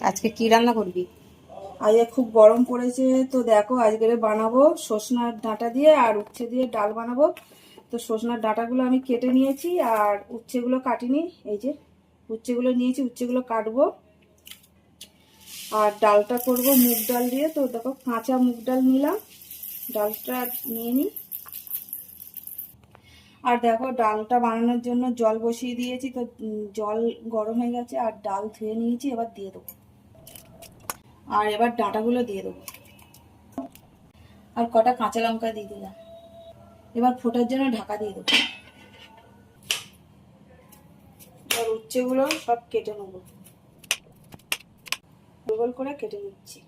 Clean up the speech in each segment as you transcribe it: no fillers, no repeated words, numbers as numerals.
আজকে কি রান্না করবি? আজকে খুব গরম পড়েছে, তো দেখো আজকে বানাবো সজনার ডাঁটা দিয়ে আর উচ্ছে দিয়ে ডাল বানাবো। তো সজনার ডাঁটাগুলো আমি কেটে নিয়েছি আর উচ্ছেগুলো কাটিনি। এই যে উচ্ছেগুলো নিয়েছি, উচ্ছেগুলো কাটবো। আর ডালটা করব মুগ ডাল দিয়ে। তো দেখো কাঁচা মুগ ডাল নিলাম, ডালটা নিয়ে নিই। আর দেখো ডালটা বানানোর জন্য জল বসিয়ে দিয়েছি, তো জল গরম হয়ে গেছে আর ডাল ধুয়ে নিয়েছি, এবার দিয়ে দেবো। আর এবার ডাঁটাগুলো দিয়ে দেবো আর কটা কাঁচা লঙ্কা দিয়ে দিলাম। এবার ফোটার জন্য ঢাকা দিয়ে দেবো। এবার উচ্ছেগুলো সব কেটে নেবো, গোল গোল করে কেটে নিচ্ছি।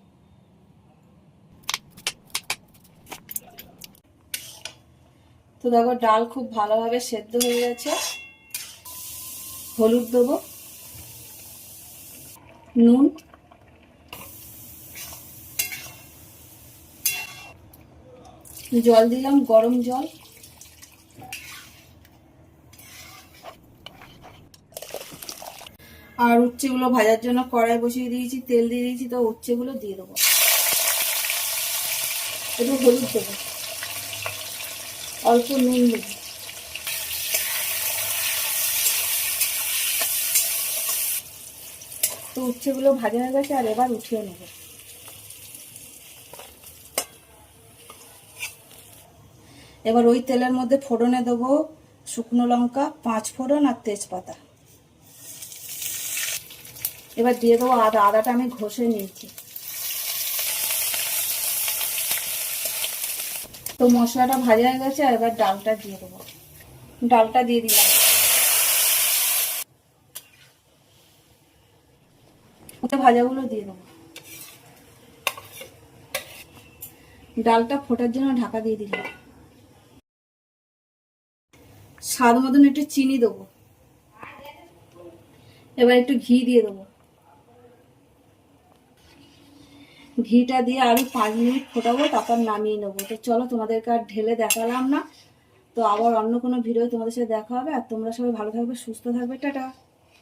তো দেখো ডাল খুব ভালোভাবে সেদ্ধ হয়ে গেছে। হলুদ দেবো, নুন, জল দিলাম, গরম জল। আর উচ্ছেগুলো ভাজার জন্য কড়াই বসিয়ে দিয়েছি, তেল দিয়ে দিয়েছি। তো উচ্ছেগুলো দিয়ে দেবো, একটু হলুদ দেবো, অল্প নুন দেবো। তো উচ্ছেগুলো ভাজা হয়ে গেছে আর এবার উঠিয়ে নেব। এবার ওই তেলের মধ্যে ফোড়নে দেবো শুকনো লঙ্কা, 5 ফোড়ন আর তেজপাতা। এবার দিয়ে দেবো আদা, আদাটা আমি ঘষে নিয়েছি। তো মশলাটা ভাজা হয়ে গেছে আর এবার ডালটা দিয়ে দেবো। ডালটা দিয়ে দিলাম, ওতে ভাজাগুলো দিয়ে দেবো। ডালটা ফোটার জন্য ঢাকা দিয়ে দিলাম। স্বাদ মতন একটু চিনি দেবো। এবার একটু ঘি দিয়ে দেবো। ঘিটা দিয়ে আরো 5 মিনিট ফোটাবো, তারপর নামিয়ে নেবো। তো চলো, তোমাদেরকে আর ঢেলে দেখালাম না। তো আবার অন্য কোনো ভিডিও তোমাদের সাথে দেখা হবে। আর তোমরা সবাই ভালো থাকবে, সুস্থ থাকবে, টাটা।